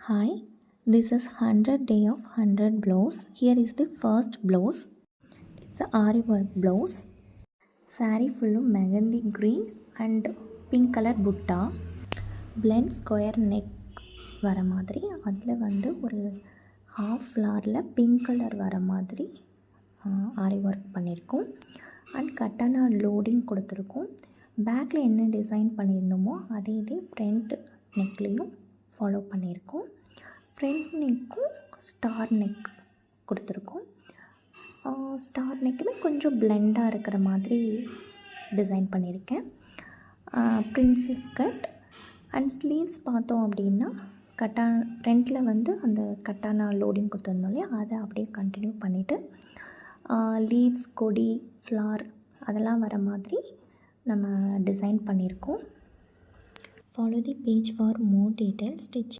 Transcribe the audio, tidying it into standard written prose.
Hi, this is 100 day of 100 blouse. Here is the first blouse. It's a Ari work blouse. Saree full megandi green and pink color butta. Blend square neck வர மாதிரி அதில் வந்து ஒரு half ஃப்ளாரில் pink colour வர மாதிரி ஆரி work பண்ணியிருக்கோம். And கட்டானா loading கொடுத்துருக்கோம். பேக்கில் என்ன டிசைன் பண்ணியிருந்தோமோ அதே இது ஃப்ரண்ட் நெக்லேயும் ஃபாலோ பண்ணியிருக்கோம். ஃப்ரண்ட் நெக்கும் ஸ்டார் நெக் கொடுத்துருக்கோம். ஸ்டார் நெக்குமே கொஞ்சம் பிளெண்டாக இருக்கிற மாதிரி டிசைன் பண்ணியிருக்கேன். பிரின்சஸ் கட் அண்ட் ஸ்லீவ்ஸ் பார்த்தோம் அப்படின்னா ஃப்ரண்ட்டில் வந்து அந்த கட்டானா லோடிங் கொடுத்துருந்தோம் இல்லையா, அதை அப்படியே கண்டினியூ பண்ணிவிட்டு லீவ்ஸ், கொடி, ஃப்ளார் அதெல்லாம் வர மாதிரி நம்ம டிசைன் பண்ணியிருக்கோம். Follow the page for more details. Stitch